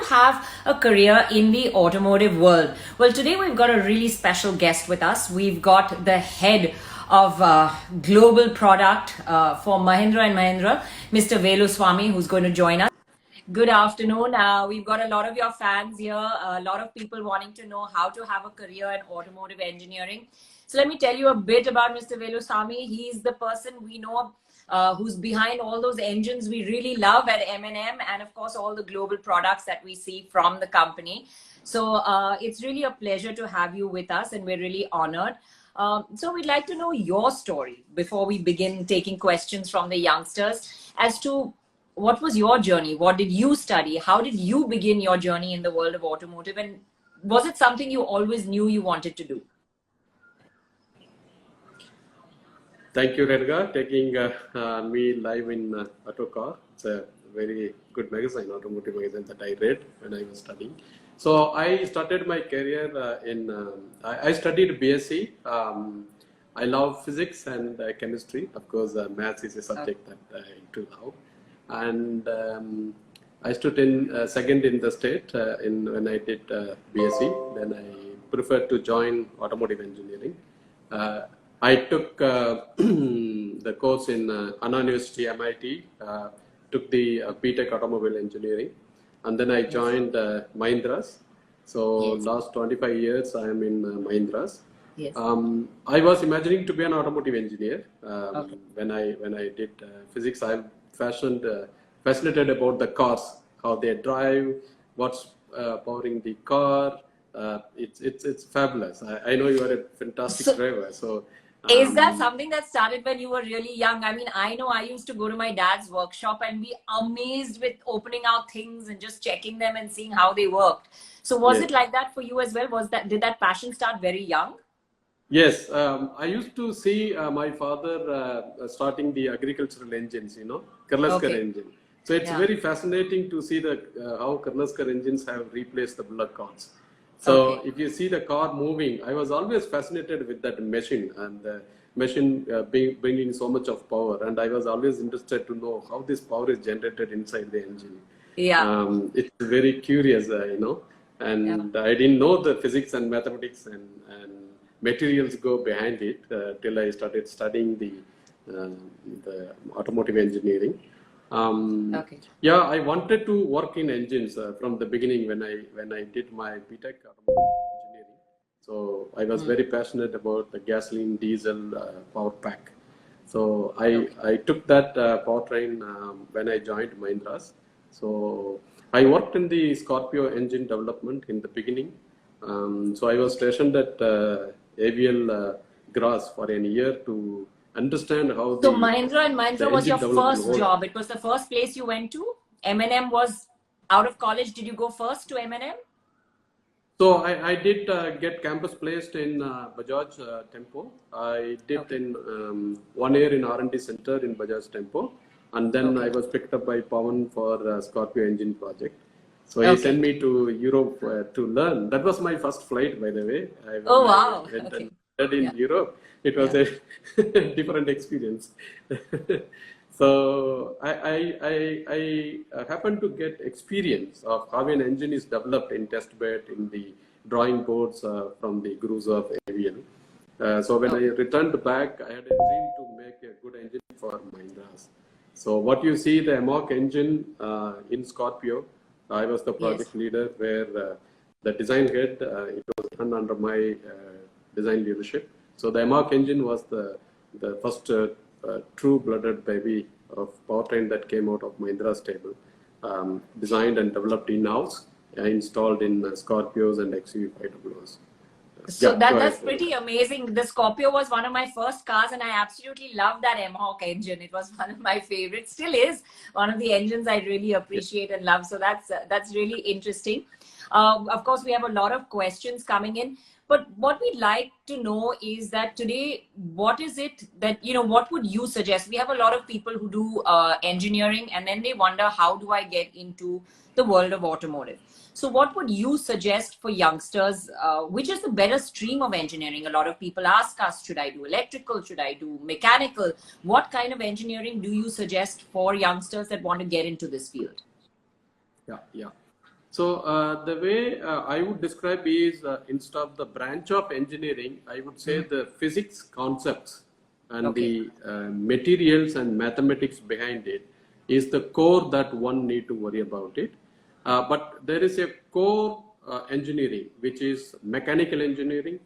have a career in the automotive world? Well, today we've got a really special guest with us. We've got the head of global product for Mahindra and Mahindra, Mr. Velusamy, who's going to join us. Good afternoon. We've got a lot of your fans here, a lot of people wanting to know how to have a career in automotive engineering. So let me tell you a bit about Mr. Velusamy. He's the person we know who's behind all those engines we really love at M&M, and of course all the global products that we see from the company. So it's really a pleasure to have you with us, and we're really honored. So we'd like to know your story before we begin taking questions from the youngsters as to what was your journey? What did you study? How did you begin your journey in the world of automotive? And was it something you always knew you wanted to do? Thank you, Renuka, taking me live in Autocar. It's a very good magazine, automotive magazine that I read when I was studying. So I started my career I studied BSc. I love physics and chemistry. Of course, maths is a subject that I do love. And I stood in second in the state when I did BSc. Then I preferred to join automotive engineering. I took the course in Anna University, MIT, took the BTech Automobile Engineering, and then I joined Mahindras. So last 25 years I am in Mahindras. Yes. I was imagining to be an automotive engineer when I did physics. I'm fascinated about the cars, how they drive, what's powering the car. It's fabulous. I know you are a fantastic driver. So is that something that started when you were really young? I mean, I know I used to go to my dad's workshop and be amazed with opening out things and just checking them and seeing how they worked. So was it like that for you as well? Did that passion start very young? Yes, I used to see my father starting the agricultural engines, Kirloskar engine. So it's very fascinating to see how Kirloskar engines have replaced the bullock carts. So if you see the car moving, I was always fascinated with that machine, and the machine bringing so much of power. And I was always interested to know how this power is generated inside the engine. Yeah. It's very curious, and I didn't know the physics and mathematics and materials go behind it till I started studying the automotive engineering. Yeah, I wanted to work in engines from the beginning when I did my BTech Automotive Engineering. So I was very passionate about the gasoline, diesel power pack. So I took that powertrain when I joined Mahindras. So I worked in the Scorpio engine development in the beginning. So I was stationed at AVL Gras for a year to understand how so Mahindra and Mahindra was your first job. It was the first place you went to. M&M was out of college. Did you go first to M&M? So I did get campus placed in Bajaj Tempo. I did in 1 year in R&D center in Bajaj Tempo, and then I was picked up by Pawan for Scorpio engine project. So he sent me to Europe to learn. That was my first flight, by the way. Wow! In Europe, it was a different experience. So I happened to get experience of how an engine is developed in test bed in the drawing boards from the gurus of AVL. So when I returned back, I had a dream to make a good engine for Mahindras. So what you see, the MOC engine in Scorpio, I was the project leader where the design head, it was done under my design leadership. So the MOC engine was the first true-blooded baby of powertrain that came out of Mahindra's stable, designed and developed in-house, installed in Scorpios and XUV500s. So that's pretty amazing. The Scorpio was one of my first cars, and I absolutely love that M-Hawk engine. It was one of my favorites. Still is one of the engines I really appreciate and love. So that's really interesting. Of course, we have a lot of questions coming in. But what we'd like to know is that today, what is it that, what would you suggest? We have a lot of people who do engineering, and then they wonder, how do I get into the world of automotive? So what would you suggest for youngsters? Which is the better stream of engineering? A lot of people ask us, should I do electrical? Should I do mechanical? What kind of engineering do you suggest for youngsters that want to get into this field? Yeah. So the way I would describe is instead of the branch of engineering, I would say the physics concepts and the materials and mathematics behind it is the core that one need to worry about it. But there is a core engineering, which is mechanical engineering,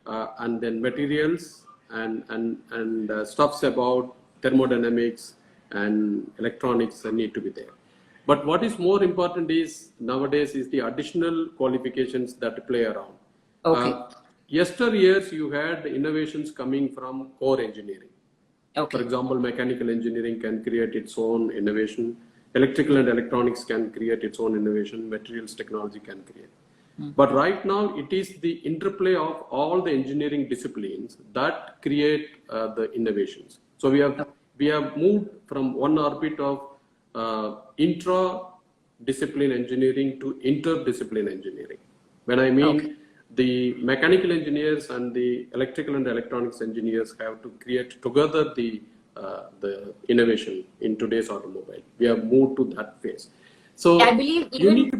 and then materials and stuffs about thermodynamics and electronics need to be there. But what is more important is nowadays is the additional qualifications that play around. Yesteryears, you had innovations coming from core engineering. For example, mechanical engineering can create its own innovation. Electrical and electronics can create its own innovation. Materials technology can create. But right now, it is the interplay of all the engineering disciplines that create the innovations. So we have moved from one orbit of intra-discipline engineering to interdiscipline engineering. When I mean the mechanical engineers and the electrical and electronics engineers have to create together the innovation in today's automobile. We have moved to that phase. So I believe even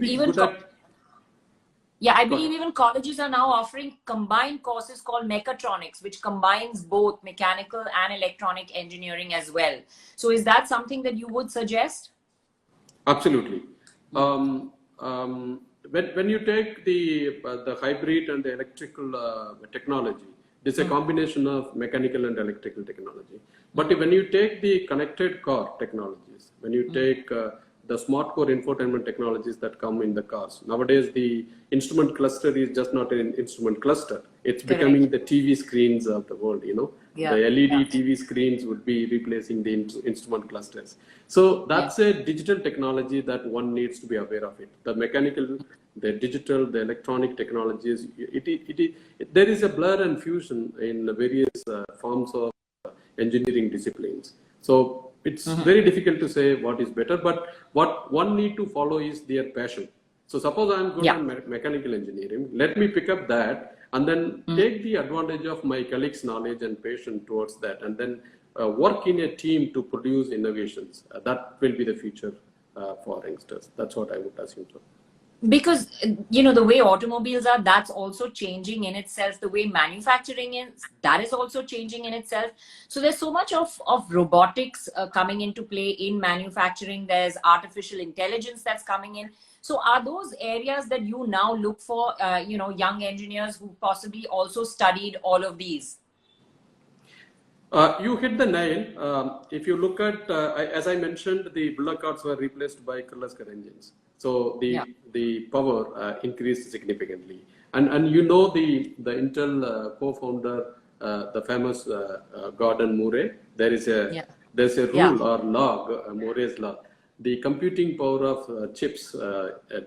colleges are now offering combined courses called mechatronics, which combines both mechanical and electronic engineering as well. So is that something that you would suggest? Absolutely. When you take the hybrid and the electrical technology, it's a combination of mechanical and electrical technology. But when you take the connected car technologies, when you take the smart core infotainment technologies that come in the cars, nowadays the instrument cluster is just not an instrument cluster. It's becoming the TV screens of the world, you know. The LED TV screens would be replacing the instrument clusters. So that's a digital technology that one needs to be aware of it. The mechanical, the digital, the electronic technologies, there is a blur and fusion in various forms of engineering disciplines. So it's very difficult to say what is better, but what one need to follow is their passion. So suppose I'm good at mechanical engineering, let me pick up that and then take the advantage of my colleagues' knowledge and passion towards that, and then work in a team to produce innovations. That will be the future for youngsters. That's what I would assume. So. Because, you know, the way automobiles are, that's also changing in itself. The way manufacturing is, that is also changing in itself. So there's so much of robotics coming into play in manufacturing. There's artificial intelligence that's coming in. So are those areas that you now look for, you know, young engineers who possibly also studied all of these? You hit the nail. If you look at, as I mentioned, the bullock carts were replaced by Kirloskar engines. So the power increased significantly. And you know the Intel co-founder, the famous Gordon Murray, there's a rule or law, Murray's law. The computing power of chips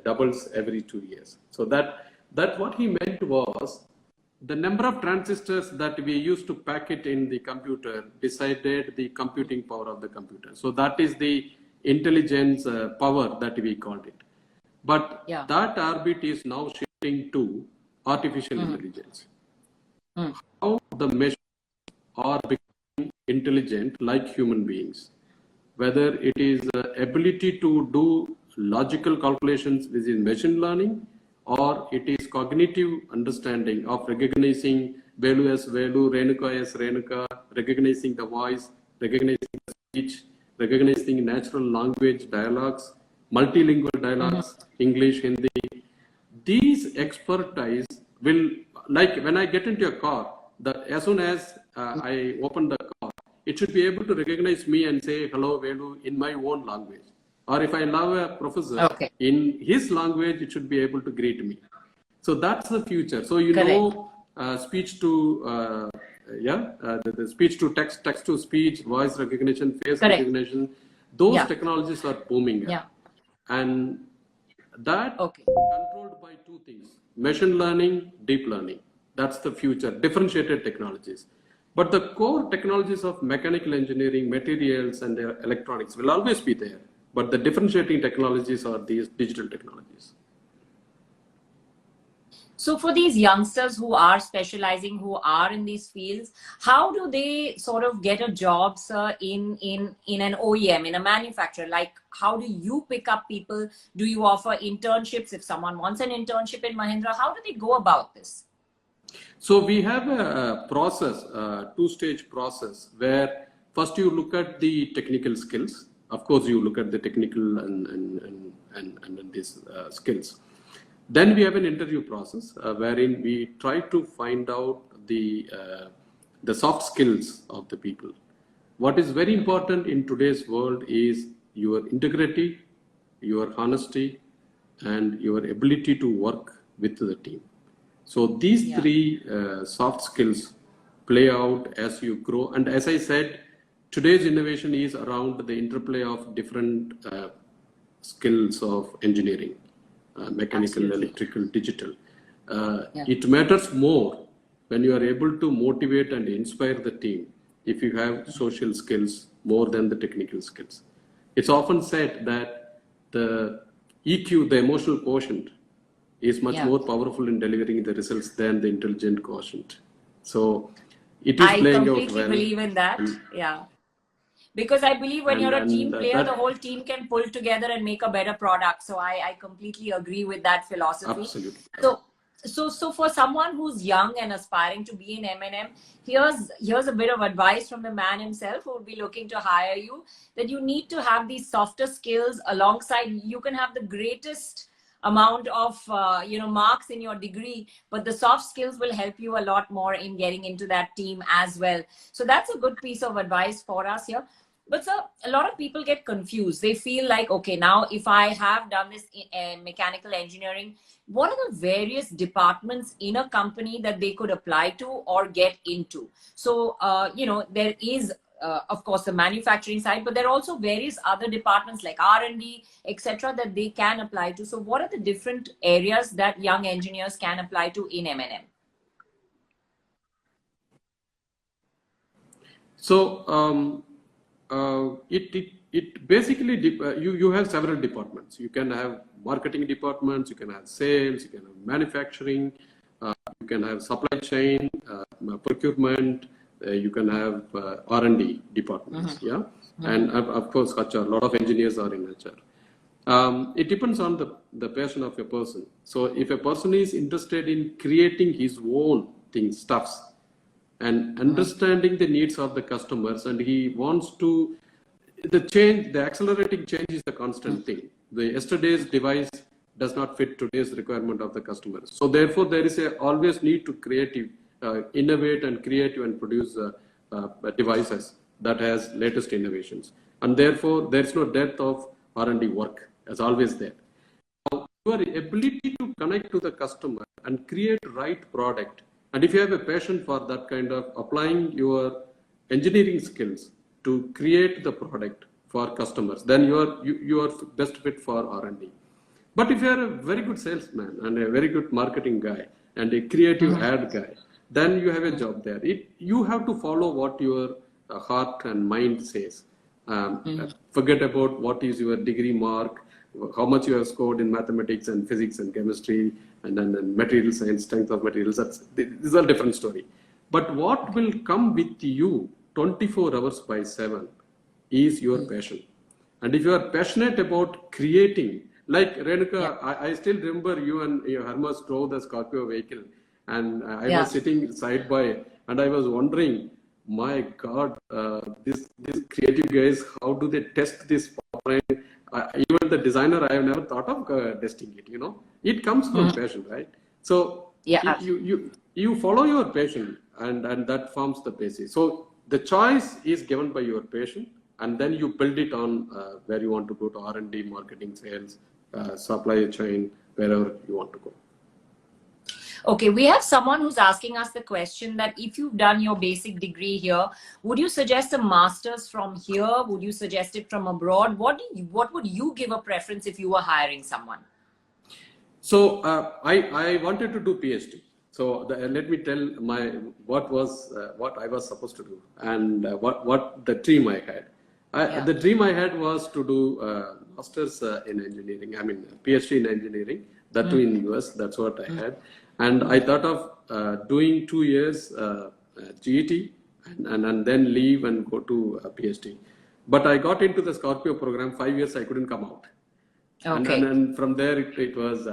doubles every 2 years. So that what he meant was the number of transistors that we used to pack it in the computer decided the computing power of the computer. So that is the intelligence power that we called it. But that orbit is now shifting to artificial intelligence. How the machines are becoming intelligent like human beings. Whether it is ability to do logical calculations within machine learning, or it is cognitive understanding of recognizing Velu as Velu, Renuka as Renuka, recognizing the voice, recognizing the speech, recognizing natural language dialogues, multilingual dialogues, English, Hindi. These expertise will, like when I get into a car, as soon as I open the car, it should be able to recognize me and say, hello, Velu, in my own language. Or if I love a professor, in his language, it should be able to greet me. So that's the future. So you know, speech to, the speech to text, text to speech, voice recognition, face recognition, those technologies are booming. And that controlled by two things, machine learning, deep learning. That's the future, differentiated technologies. But the core technologies of mechanical engineering, materials, and electronics will always be there. But the differentiating technologies are these digital technologies. So for these youngsters who are specializing, who are in these fields, how do they sort of get a job, sir, in an OEM, in a manufacturer? Like, how do you pick up people? Do you offer internships if someone wants an internship in Mahindra? How do they go about this? So we have a process, a two-stage process, where first you look at the technical skills. Of course, you look at the technical and these skills. Then we have an interview process wherein we try to find out the soft skills of the people. What is very important in today's world is your integrity, your honesty, and your ability to work with the team. So these three soft skills play out as you grow. And as I said, today's innovation is around the interplay of different skills of engineering, mechanical, electrical, digital. It matters more when you are able to motivate and inspire the team if you have social skills more than the technical skills. It's often said that the EQ, the emotional quotient, is much more powerful in delivering the results than the intelligent quotient. So it is playing out well. I completely believe in that. Because I believe when you're a team player, the whole team can pull together and make a better product. So I completely agree with that philosophy. Absolutely. So for someone who's young and aspiring to be in M&M, here's a bit of advice from the man himself who would be looking to hire you, that you need to have these softer skills alongside. You can have the greatest amount of marks in your degree, but the soft skills will help you a lot more in getting into that team as well. So that's a good piece of advice for us here. But sir, a lot of people get confused. They feel like, okay, now if I have done this in mechanical engineering, what are the various departments in a company that they could apply to or get into? So, there is of course the manufacturing side, but there are also various other departments like R&D, etc., that they can apply to. So what are the different areas that young engineers can apply to in M&M? So it basically you have several departments. You can have marketing departments, you can have sales, you can have manufacturing, you can have supply chain, procurement. You can have R&D departments, and of course HR. A lot of engineers are in HR. It depends on the passion of a person. So if a person is interested in creating his own stuffs, and understanding the needs of the customers, and he wants to, the accelerating change is the constant thing. The yesterday's device does not fit today's requirement of the customers. So therefore there is always need to innovate and create and produce devices that has latest innovations, and therefore there is no dearth of R&D work, as always there. Now, your ability to connect to the customer and create right product, and if you have a passion for that kind of applying your engineering skills to create the product for customers, then you are best fit for R&D. But if you are a very good salesman and a very good marketing guy and a creative ad guy, then you have a job there. You have to follow what your heart and mind says. Forget about what is your degree mark, how much you have scored in mathematics and physics and chemistry, and then material science, strength of materials. This is a different story. But what will come with you 24 hours by 7 is your passion. And if you are passionate about creating, like Renuka, I still remember you and your Hermes drove the Scorpio vehicle. And I was sitting side by, and I was wondering, my God, these creative guys, how do they test this? Even the designer, I have never thought of testing it. It comes from passion, right? So you follow your passion, and that forms the basis. So the choice is given by your passion, and then you build it on where you want to go to R&D, marketing, sales, supply chain, wherever you want to go. Okay, we have someone who's asking us the question that if you've done your basic degree here, would you suggest a master's from here? Would you suggest it from abroad? What would you give a preference if you were hiring someone? So I wanted to do PhD. So let me tell what I was supposed to do and what the dream I had. The dream I had was to do master's in engineering. I mean PhD in engineering. That too in US. That's what I had. And I thought of doing 2 years GET and then leave and go to PhD. But I got into the Scorpio program, 5 years I couldn't come out. Okay. And from there it was,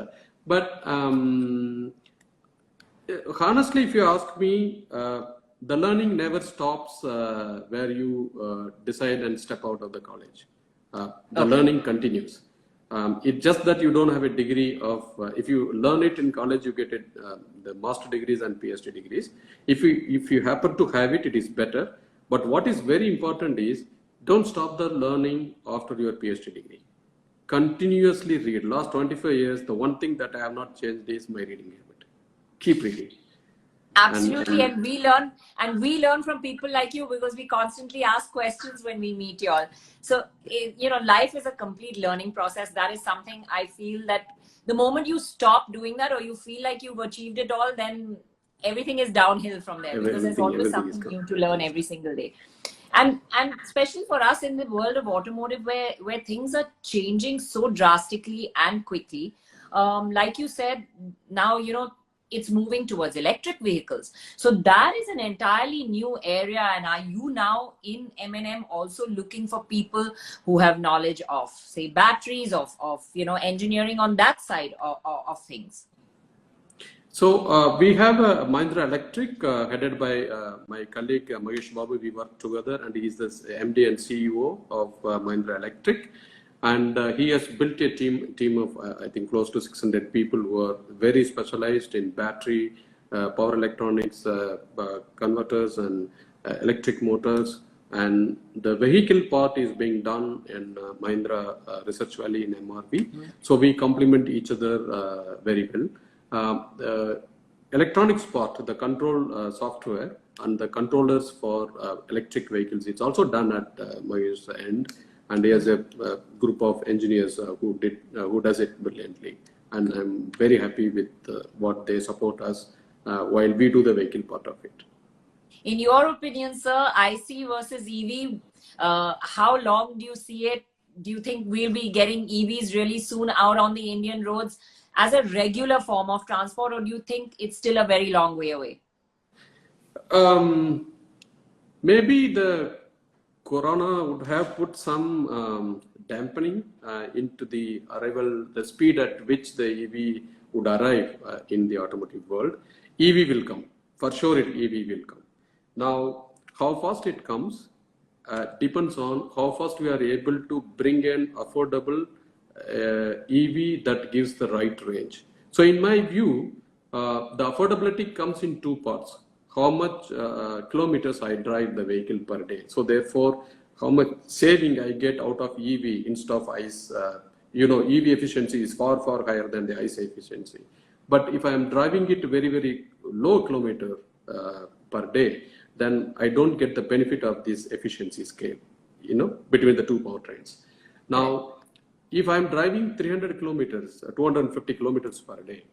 honestly, if you ask me, the learning never stops where you decide and step out of the college. The learning continues. It's just that you don't have a degree of, if you learn it in college, you get it, the master degrees and PhD degrees. If you happen to have it, it is better. But what is very important is, don't stop the learning after your PhD degree. Continuously read. Last 25 years, the one thing that I have not changed is my reading habit. Keep reading. Absolutely, and we learn from people like you because we constantly ask questions when we meet y'all. So life is a complete learning process. That is something I feel that the moment you stop doing that, or you feel like you've achieved it all, then everything is downhill from there, because there's always something new to learn every single day. And especially for us in the world of automotive, where things are changing so drastically and quickly, like you said, now it's moving towards electric vehicles. So that is an entirely new area. And are you now in M&M also looking for people who have knowledge of, say, batteries, of engineering on that side of things? So we have a Mahindra Electric headed by my colleague Mahesh Babu. We work together, and he is the MD and CEO of Mahindra Electric. And he has built a team of, I think, close to 600 people who are very specialized in battery, power electronics, converters, and electric motors. And the vehicle part is being done in Mahindra Research Valley in MRV. So we complement each other very well. The electronics part, the control software and the controllers for electric vehicles, it's also done at Mahesh's end. And he has a group of engineers who does it brilliantly. And I'm very happy with what they support us while we do the vehicle part of it. In your opinion, sir, IC versus EV, how long do you see it? Do you think we'll be getting EVs really soon out on the Indian roads as a regular form of transport, or do you think it's still a very long way away? Maybe the Corona would have put some dampening into the arrival, the speed at which the EV would arrive in the automotive world. EV will come. For sure, EV will come. Now, how fast it comes depends on how fast we are able to bring in affordable EV that gives the right range. So in my view, the affordability comes in two parts. How much kilometers I drive the vehicle per day. So therefore, how much saving I get out of EV instead of ICE. EV efficiency is far, far higher than the ICE efficiency. But if I am driving it very, very low kilometer per day, then I don't get the benefit of this efficiency scale, between the two powertrains. Now, if I'm driving 300 kilometers, 250 kilometers per day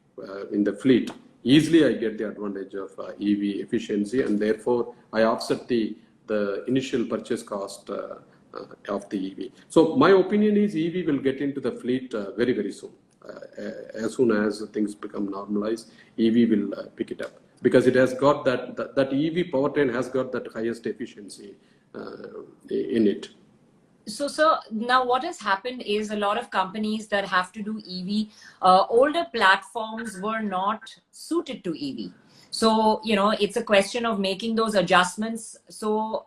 in the fleet, easily I get the advantage of EV efficiency, and therefore I offset the initial purchase cost of the EV. So my opinion is EV will get into the fleet very, very soon. As soon as things become normalized, EV will pick it up, because it has got that EV powertrain has got that highest efficiency in it. So, sir, now what has happened is a lot of companies that have to do EV, older platforms were not suited to EV. So, it's a question of making those adjustments. So,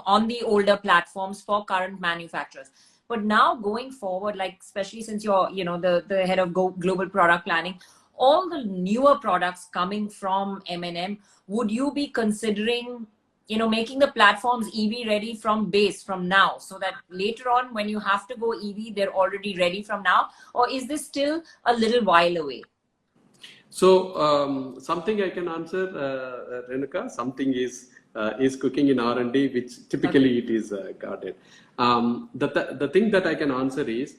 on the older platforms for current manufacturers. But now going forward, like especially since you're, the head of global product planning, all the newer products coming from M&M, would you be considering making the platforms EV ready from now, so that later on when you have to go EV, they're already ready from now? Or is this still a little while away? So something I can answer, Renuka, something is cooking in R&D, which typically it is guarded. The thing that I can answer is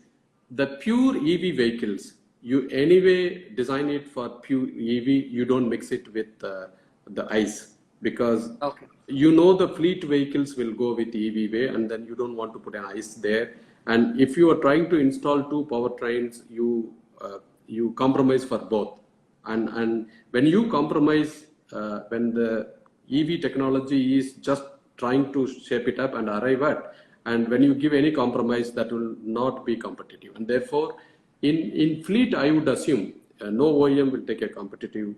the pure EV vehicles, you anyway design it for pure EV, you don't mix it with the ICE. Because the fleet vehicles will go with EV way, and then you don't want to put an ICE there. And if you are trying to install two powertrains, you compromise for both. And when you compromise, when the EV technology is just trying to shape it up and arrive at, and when you give any compromise, that will not be competitive. And therefore, in fleet, I would assume no OEM will take a competitive.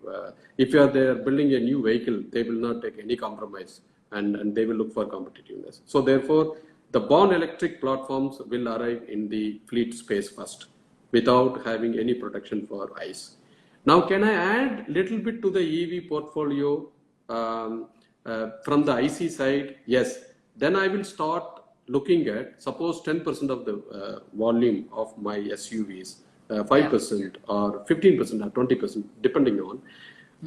If you are there building a new vehicle, they will not take any compromise, and they will look for competitiveness. So therefore, the born electric platforms will arrive in the fleet space first, without having any protection for ICE. Now, can I add little bit to the EV portfolio from the IC side? Yes. Then I will start looking at, suppose 10% of the volume of my SUVs, 5% or 15% or 20%, depending on,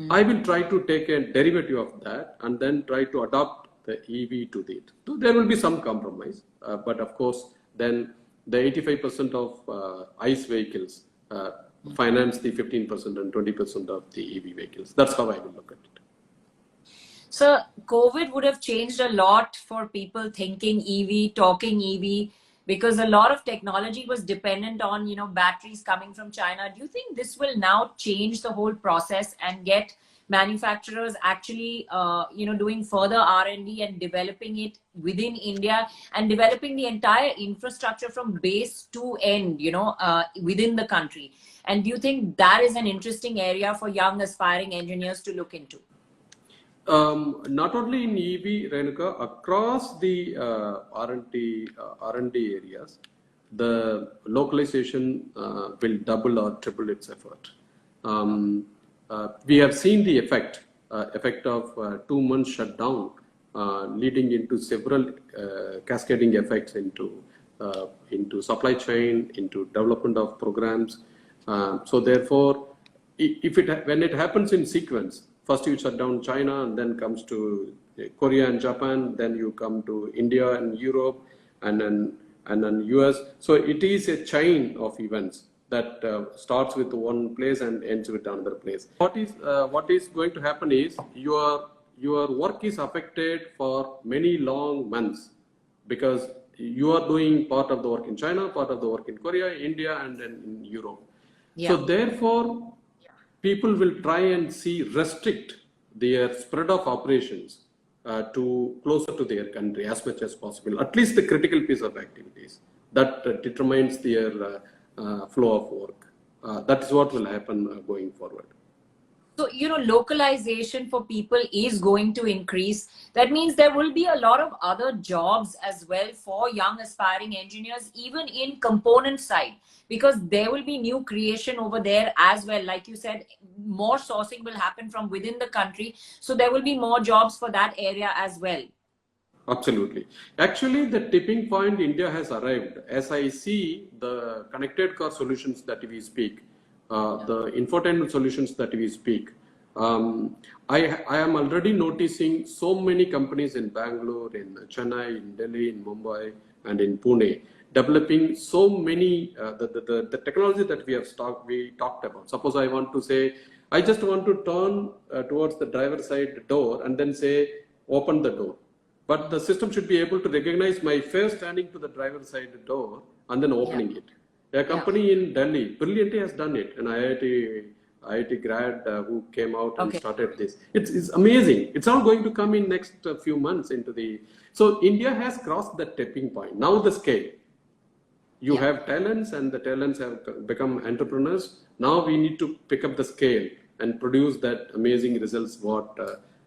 I will try to take a derivative of that and then try to adopt the EV to it. So there will be some compromise, but of course, then the 85% of ICE vehicles finance the 15% and 20% of the EV vehicles. That's how I will look at it. So COVID would have changed a lot for people thinking EV, talking EV, because a lot of technology was dependent on, batteries coming from China. Do you think this will now change the whole process and get manufacturers actually, doing further R&D and developing it within India and developing the entire infrastructure from base to end, within the country? And do you think that is an interesting area for young aspiring engineers to look into? Not only in EV, Renuka, across the R&D areas, the localization will double or triple its effort. We have seen the effect of 2 months shutdown, leading into several cascading effects into supply chain, into development of programs. So therefore, when it happens in sequence, first you shut down China, and then comes to Korea and Japan, then you come to India and Europe, and then US. So it is a chain of events that starts with one place and ends with another place. What is going to happen is your work is affected for many long months, because you are doing part of the work in China, part of the work in Korea, India, and then in Europe. Yeah. So therefore, people will try and restrict their spread of operations to closer to their country as much as possible, at least the critical piece of activities that determines their flow of work. That is what will happen going forward. So, localization for people is going to increase. That means there will be a lot of other jobs as well for young aspiring engineers, even in component side, because there will be new creation over there as well. Like you said, more sourcing will happen from within the country. So there will be more jobs for that area as well. Absolutely. Actually, the tipping point India has arrived. As I see the connected car solutions that we speak, the infotainment solutions that we speak, I am already noticing so many companies in Bangalore, in Chennai, in Delhi, in Mumbai, and in Pune developing so many the technology that we talked about. Suppose I want to say, I just want to turn towards the driver side door and then say open the door, but the system should be able to recognize my face standing to the driver side door and then opening it. A company in Delhi brilliantly has done it, an IIT grad who came out and started this. It's amazing. It's all going to come in next few months into the. So India has crossed the tipping point. Now the scale. You have talents, and the talents have become entrepreneurs. Now we need to pick up the scale and produce that amazing results what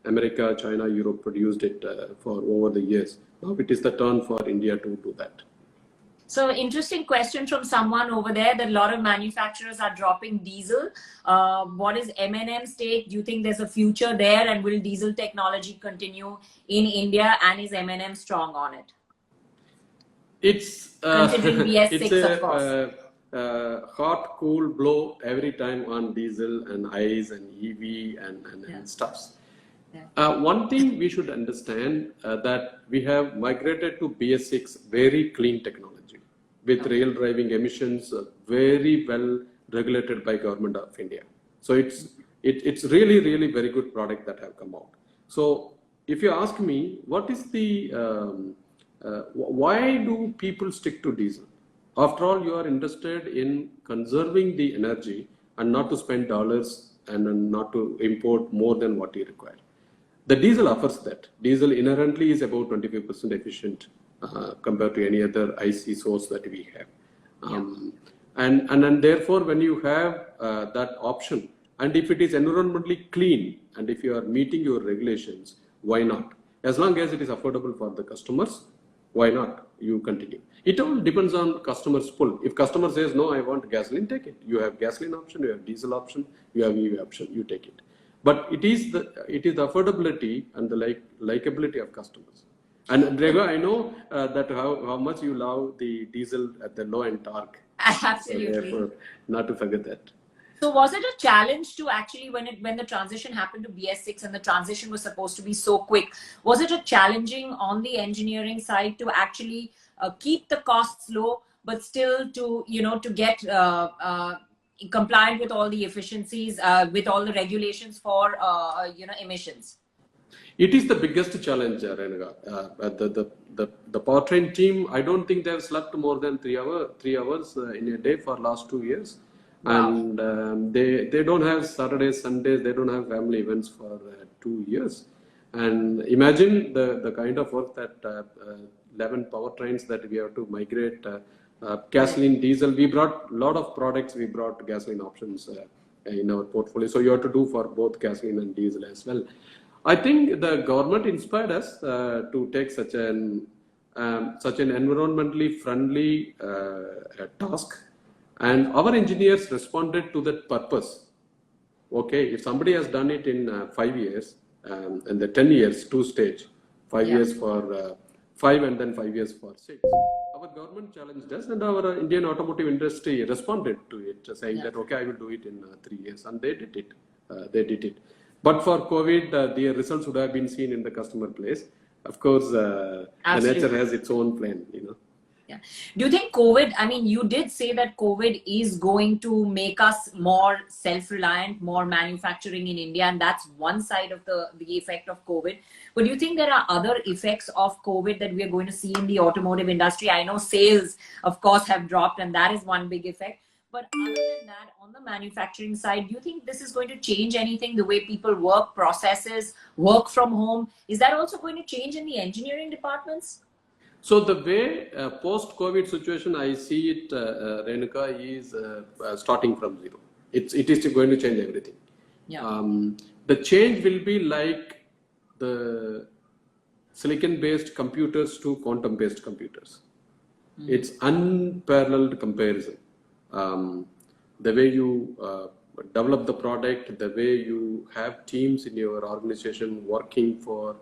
America, China, Europe produced it for over the years. Now it is the turn for India to do that. So interesting question from someone over there that a lot of manufacturers are dropping diesel. What is M&M's take? Do you think there's a future there, and will diesel technology continue in India, and is M&M strong on it? It's considering BS6, it's of course. Hot, cool blow every time on diesel and ICE and EV and stuffs. One thing we should understand that we have migrated to BS6, very clean technology with real driving emissions, very well regulated by Government of India. So it's really very good product that have come out. So if you ask me, what is the why do people stick to diesel? After all, you are interested in conserving the energy and not to spend dollars and not to import more than what you require. The diesel offers that. Diesel inherently is about 25% efficient compared to any other IC source that we have. And therefore, when you have that option, and if it is environmentally clean, and if you are meeting your regulations, why not? As long as it is affordable for the customers, why not? You continue. It all depends on customers' pull. If customer says, no, I want gasoline, take it. You have gasoline option, you have diesel option, you have EV option, you take it. But it is the affordability and the likability of customers. And Rega, I know that how much you love the diesel at the low end torque. Absolutely. So therefore, not to forget that. So was it a challenge to actually, when the transition happened to BS6 and the transition was supposed to be so quick, was it a challenging on the engineering side to actually keep the costs low, but still to, to get compliant with all the efficiencies, with all the regulations for, emissions? It is the biggest challenge, Renuka. The powertrain team, I don't think they have slept more than 3 hours in a day for last 2 years. Wow. And they don't have Saturdays, Sundays, they don't have family events for 2 years. And imagine the kind of work that 11 powertrains that we have to migrate, gasoline, diesel. We brought a lot of products, we brought gasoline options in our portfolio. So you have to do for both gasoline and diesel as well. I think the government inspired us to take such an environmentally friendly task. And our engineers responded to that purpose. Okay, if somebody has done it in 5 years, and the 10 years, 2-stage, 5 years for 5 and then 5 years for 6. Our government challenged us and our Indian automotive industry responded to it, saying that, okay, I will do it in 3 years. And they did it. But for COVID, the results would have been seen in the customer place. Of course, the nature has its own plan, Yeah. Do you think COVID, I mean, you did say that COVID is going to make us more self-reliant, more manufacturing in India, and that's one side of the effect of COVID. But do you think there are other effects of COVID that we are going to see in the automotive industry? I know sales, of course, have dropped, and that is one big effect. But other than that, on the manufacturing side, do you think this is going to change anything, the way people work, processes, work from home? Is that also going to change in the engineering departments? So the way post-COVID situation I see it, Renuka, is starting from zero. It is going to change everything. Yeah. The change will be like the silicon-based computers to quantum-based computers. It's unparalleled comparison. The way you develop the product, the way you have teams in your organization working for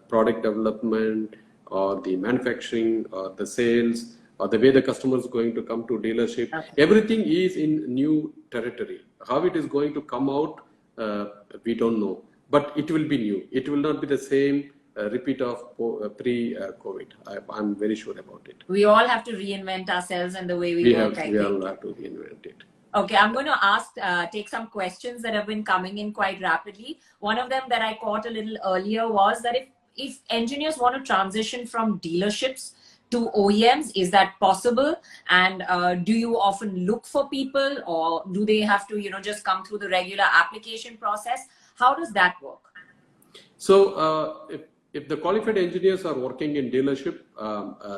product development, or the manufacturing, or the sales, or the way the customer is going to come to dealership. Everything is in new territory. How it is going to come out, we don't know. But it will be new. It will not be the same repeat of pre-COVID. I'm very sure about it. We all have to reinvent ourselves and the way we work, I think. We all have to reinvent it. Okay, I'm going to take some questions that have been coming in quite rapidly. One of them that I caught a little earlier was that if engineers want to transition from dealerships to OEMs, is that possible? And do you often look for people, or do they have to, just come through the regular application process? How does that work? So if the qualified engineers are working in dealership,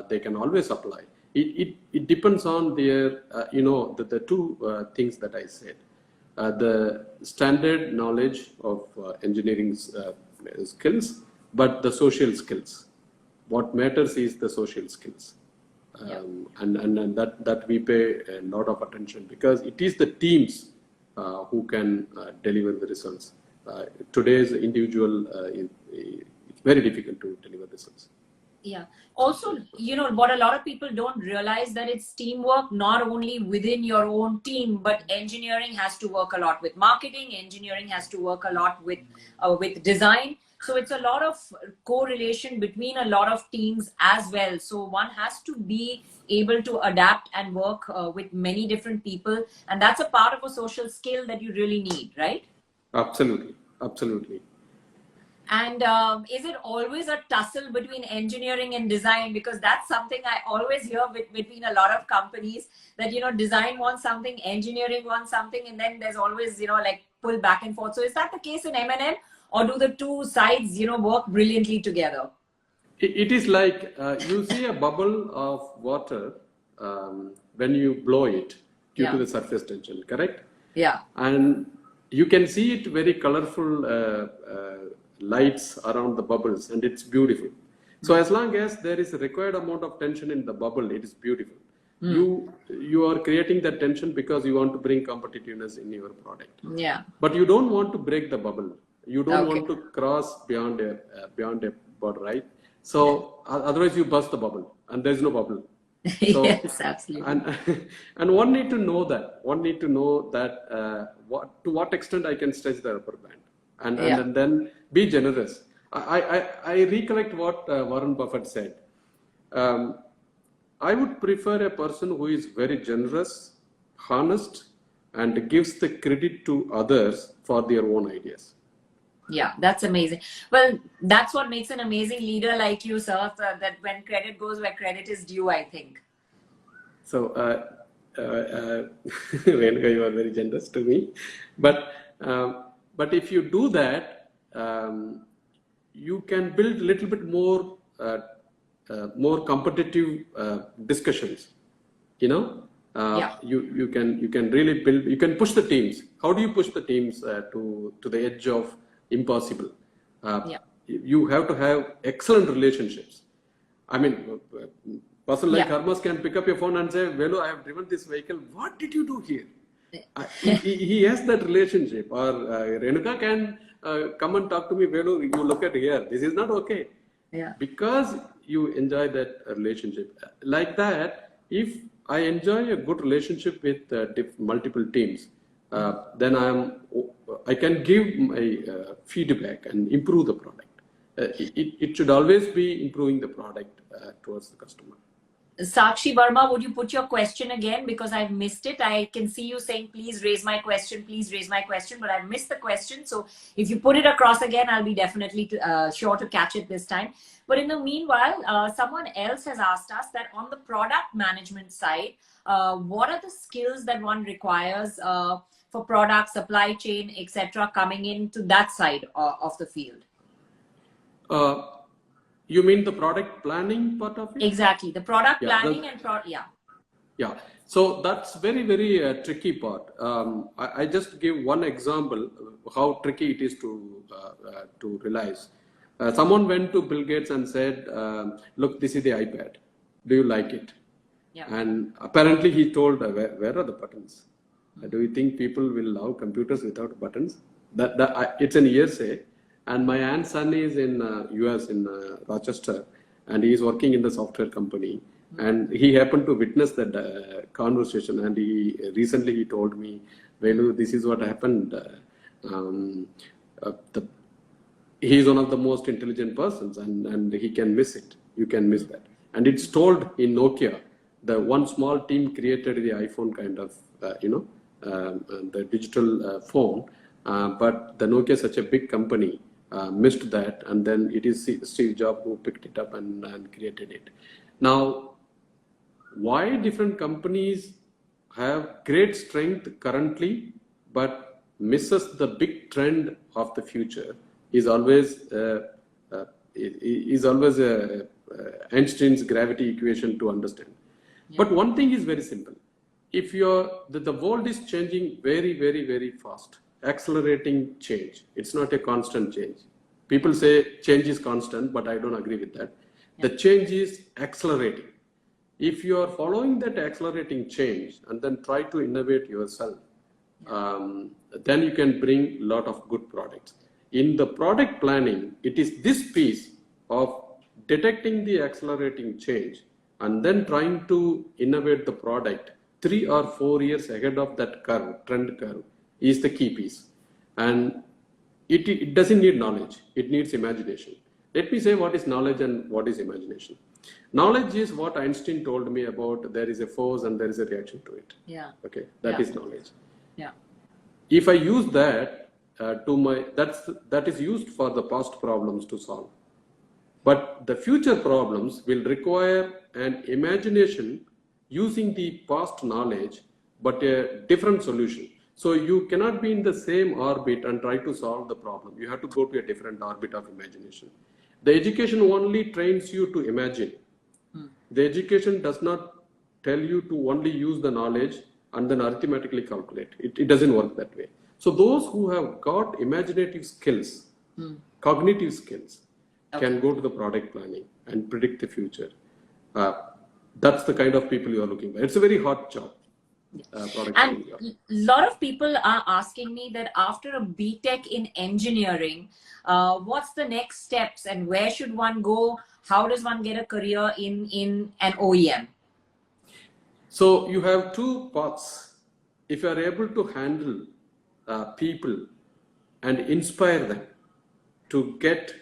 they can always apply. It depends on their, the two things that I said. The standard knowledge of engineering skills, but the social skills. What matters is the social skills. And that we pay a lot of attention, because it is the teams who can deliver the results. Today's individual, it's very difficult to deliver results. Yeah. Also, what a lot of people don't realize, that it's teamwork, not only within your own team, but engineering has to work a lot with marketing. Engineering has to work a lot with design. So it's a lot of correlation between a lot of teams as well. So one has to be able to adapt and work with many different people. And that's a part of a social skill that you really need, right? Absolutely. Absolutely. And is it always a tussle between engineering and design? Because that's something I always hear between a lot of companies, that, design wants something, engineering wants something, and then there's always, like pull back and forth. So is that the case in M&M, or do the two sides, work brilliantly together? It is like you see a bubble of water when you blow it due to the surface tension, correct? Yeah. And you can see it very colorful lights around the bubbles, and it's beautiful. So as long as there is a required amount of tension in the bubble, it is beautiful. You are creating that tension because you want to bring competitiveness in your product. Yeah. But you don't want to break the bubble. You don't want to cross beyond a border, right? So otherwise you burst the bubble, and there is no bubble. So, yes, absolutely. And one need to know that. One need to know that to what extent I can stretch the rubber band, and then be generous. I recollect what Warren Buffett said. I would prefer a person who is very generous, honest, and gives the credit to others for their own ideas. Yeah, that's amazing. Well, that's what makes an amazing leader like you, sir, that when credit goes where credit is due, I think. So, Renuka, you are very generous to me. But if you do that, you can build a little bit more competitive discussions. You can really build. You can push the teams. How do you push the teams to the edge of impossible? You have to have excellent relationships. I mean, person like Hermes can pick up your phone and say, "Velu, I have driven this vehicle. What did you do here?" He has that relationship. Or Renuka can come and talk to me, "Velu, you look at here. This is not okay." Yeah. Because you enjoy that relationship. Like that, if I enjoy a good relationship with multiple teams, then I can give my feedback and improve the product. It should always be improving the product towards the customer. Sakshi Verma, would you put your question again? Because I've missed it. I can see you saying, please raise my question, but I've missed the question. So if you put it across again, I'll be definitely sure to catch it this time. But in the meanwhile, someone else has asked us that on the product management side, what are the skills that one requires for product, supply chain, etc., coming into that side of the field? You mean the product planning part of it? Exactly, the product planning and Yeah, so that's very, very tricky part. I just give one example how tricky it is to realize. Someone went to Bill Gates and said, "Look, this is the iPad. Do you like it?" Yeah. And apparently he told, "Where are the buttons? Do you think people will love computers without buttons?" It's an hearsay. And my aunt's son is in US in Rochester, and he is working in the software company. And he happened to witness that conversation. And recently he told me, "Velu, this is what happened. He is one of the most intelligent persons, and he can miss it. You can miss that." And it's told in Nokia, the one small team created the iPhone kind of, the digital phone. But the Nokia is such a big company. Missed that, and then it is Steve Jobs who picked it up and created it. Now, why different companies have great strength currently but misses the big trend of the future is always Einstein's gravity equation to understand. Yeah. But one thing is very simple. If the world is changing very, very, very fast, accelerating change. It's not a constant change. People say change is constant, but I don't agree with that. Yeah. The change is accelerating. If you are following that accelerating change and then try to innovate yourself, then you can bring a lot of good products. In the product planning, it is this piece of detecting the accelerating change and then trying to innovate the product 3 or 4 years ahead of that curve, trend curve, is the key piece. And it doesn't need knowledge, it needs imagination. Let me say what is knowledge and what is imagination. Knowledge is what Einstein told me about, there is a force and there is a reaction to it. Yeah. Okay, that is knowledge. Yeah. If I use that that is used for the past problems to solve. But the future problems will require an imagination using the past knowledge, but a different solution. So you cannot be in the same orbit and try to solve the problem. You have to go to a different orbit of imagination. The education only trains you to imagine. The education does not tell you to only use the knowledge and then arithmetically calculate. It doesn't work that way. So those who have got imaginative skills, cognitive skills, can go to the product planning and predict the future. That's the kind of people you are looking for. It's a very hot job. And a lot of people are asking me that after a BTech in engineering, what's the next steps and where should one go? How does one get a career in an OEM? So you have two paths. If you are able to handle people and inspire them to get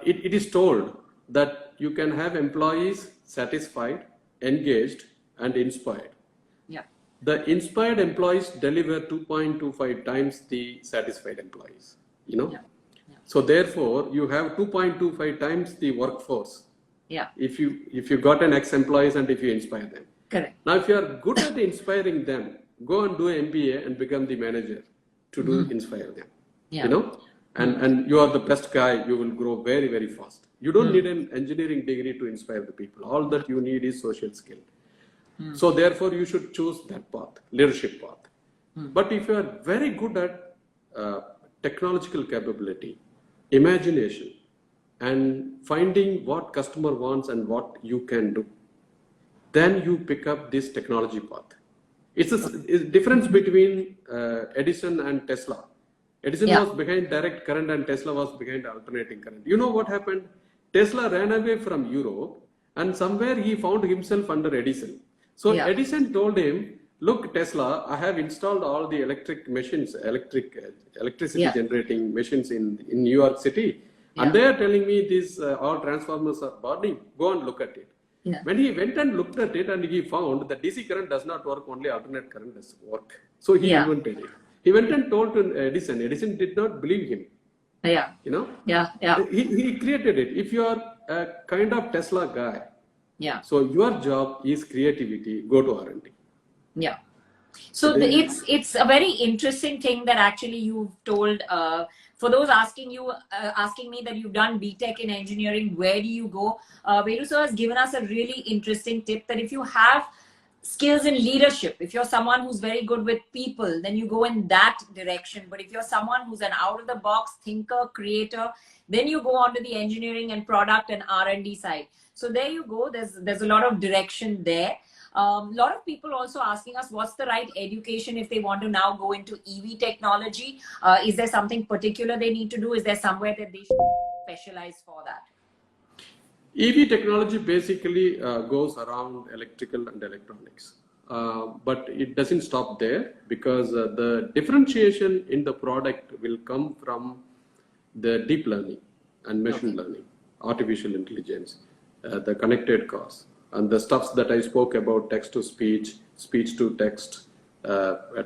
it is told that you can have employees satisfied, engaged, and inspired. Yeah. The inspired employees deliver 2.25 times the satisfied employees. You know. Yeah. Yeah. So therefore, you have 2.25 times the workforce. Yeah. If you got an ex-employees and if you inspire them. Correct. Now, if you are good at inspiring them, go and do an MBA and become the manager to inspire them. Yeah. You know, and you are the best guy. You will grow very, very fast. You don't need an engineering degree to inspire the people. All that you need is social skill. So therefore, you should choose that path, leadership path. But if you are very good at technological capability, imagination, and finding what customer wants and what you can do, then you pick up this technology path. It's a difference between Edison and Tesla. Edison was behind direct current and Tesla was behind alternating current. You know what happened? Tesla ran away from Europe and somewhere he found himself under Edison. So Edison told him, look, Tesla, I have installed all the electric machines, electricity generating machines in New York City. And they are telling me these all transformers are burning. Go and look at it. Yeah. When he went and looked at it and he found that DC current does not work, only alternate current does work. So he invented it. He went and told to Edison. Edison did not believe him. Yeah. You know? Yeah. Yeah. He created it. If you are a kind of Tesla guy, so your job is creativity, go to R&D. Yeah. So it's a very interesting thing that actually you've told, for those asking me that you've done BTech in engineering, where do you go? Velu sir has given us a really interesting tip that if you have skills in leadership, if you're someone who's very good with people, then you go in that direction. But if you're someone who's an out-of-the-box thinker, creator, then you go on to the engineering and product and R&D side. So there you go. There's a lot of direction there. A lot of people also asking us what's the right education if they want to now go into EV technology. Is there something particular they need to do? Is there somewhere that they should specialize for that? EV technology basically goes around electrical and electronics. But it doesn't stop there because the differentiation in the product will come from the deep learning and machine learning, artificial intelligence, the connected cars. And the stuffs that I spoke about, text to speech, speech to text,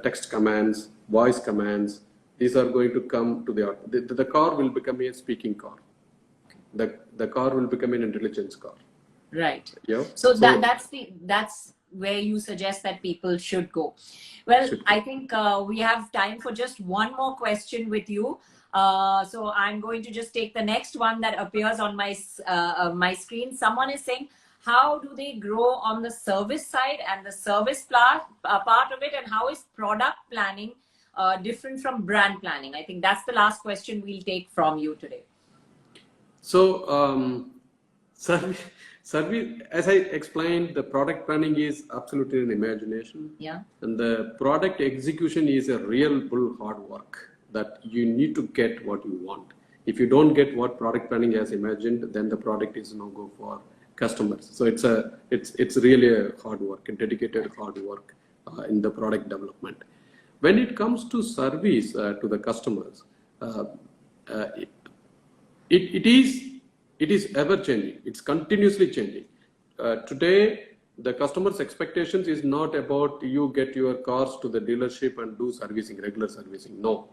text commands, voice commands, these are going to come to the car will become a speaking car. The car will become an intelligence car. Right. Yeah. So that's where you suggest that people should go. Well, I think we have time for just one more question with you. So I'm going to just take the next one that appears on my screen. Someone is saying, how do they grow on the service side and the service part of it, and how is product planning different from brand planning? I think that's the last question we'll take from you today. So service, as I explained, the product planning is absolutely an imagination. Yeah. And the product execution is a real bull hard work that you need to get what you want. If you don't get what product planning has imagined, then the product is no go for customers. So it's really a hard work, a dedicated hard work in the product development. When it comes to service to the customers, it is ever changing. It's continuously changing. Today, the customer's expectations is not about you get your cars to the dealership and do servicing, regular servicing. No,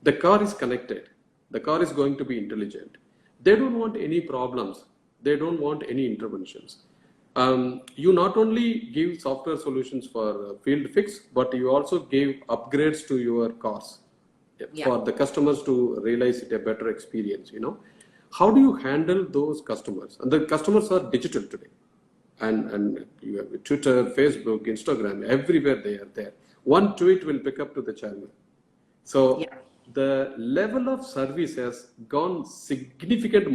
the car is connected. The car is going to be intelligent. They don't want any problems. They don't want any interventions. You not only give software solutions for field fix, but you also give upgrades to your cars for the customers to realize it a better experience. How do you handle those customers? And the customers are digital today, and you have Twitter, Facebook, Instagram, everywhere they are there. One tweet will pick up to the channel. So the level of service has gone significant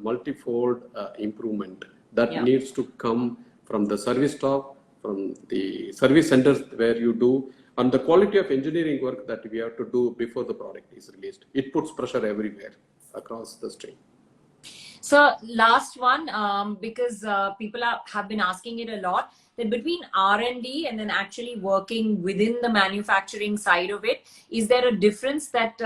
multifold improvement that needs to come from the service staff, from the service centers where you do, and the quality of engineering work that we have to do before the product is released. It puts pressure everywhere across the stream. So last one, because people have been asking it a lot, that between R&D and then actually working within the manufacturing side of it, is there a difference that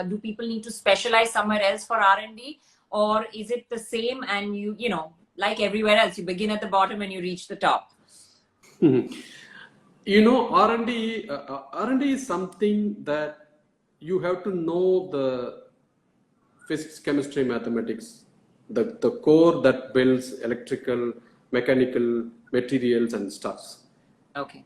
do people need to specialize somewhere else for R&D, or is it the same and you know, like everywhere else, you begin at the bottom and you reach the top? R&D is something that you have to know the physics, chemistry, mathematics, the core that builds electrical, mechanical, materials and stuffs. Okay.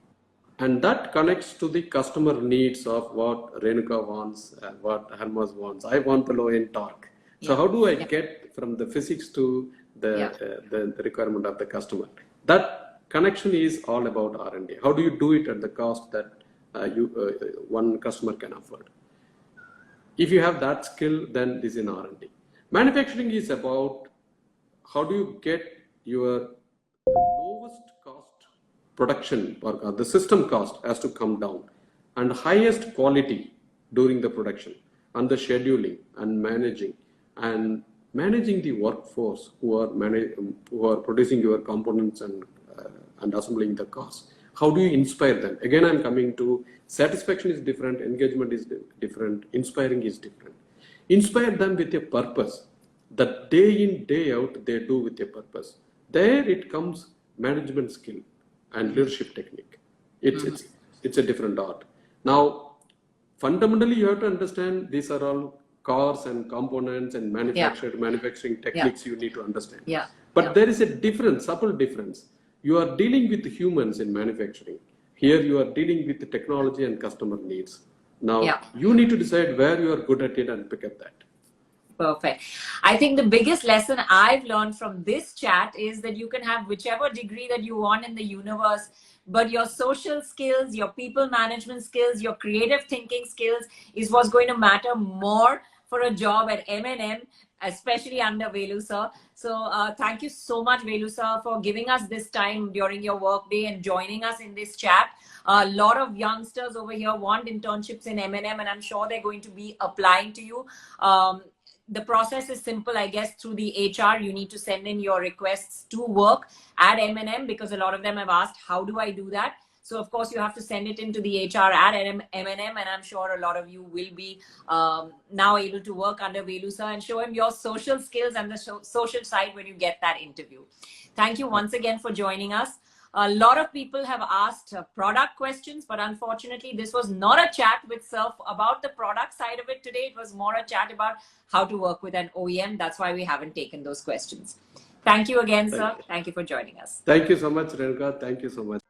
And that connects to the customer needs of what Renuka wants and what Hermas wants. I want the low-end torque. So how do I get from the physics to the requirement of the customer? That connection is all about R&D. How do you do it at the cost that one customer can afford? If you have that skill, then this is in R&D. Manufacturing is about how do you get your lowest cost production, or the system cost has to come down, and highest quality during the production, and the scheduling and managing the workforce who are producing your components and assembling the cars. How do you inspire them? Again, I'm coming to satisfaction is different, engagement is different, inspiring is different. Inspire them with a purpose that day in, day out they do with a purpose. There it comes management skill and leadership technique. It's a different art. Now, fundamentally, you have to understand these are all cars and components and manufacturing techniques you need to understand. But there is a difference, subtle difference. You are dealing with humans in manufacturing. Here you are dealing with the technology and customer needs. Now, you need to decide where you are good at it and pick up that. Perfect. I think the biggest lesson I've learned from this chat is that you can have whichever degree that you want in the universe, but your social skills, your people management skills, your creative thinking skills is what's going to matter more for a job at M&M, especially under Velu sir. So thank you so much, Velu sir, for giving us this time during your work day and joining us in this chat. A lot of youngsters over here want internships in M&M, and I'm sure they're going to be applying to you. The process is simple, I guess. Through the HR, you need to send in your requests to work at M&M, because a lot of them have asked, how do I do that? So, of course, you have to send it into the HR at M&M, and I'm sure a lot of you will be now able to work under Velu sir and show him your social skills and the social side when you get that interview. Thank you once again for joining us. A lot of people have asked product questions, but unfortunately, this was not a chat with Surf about the product side of it today. It was more a chat about how to work with an OEM. That's why we haven't taken those questions. Thank you again, sir. Thank you for joining us. Thank you so much, Renuka. Thank you so much.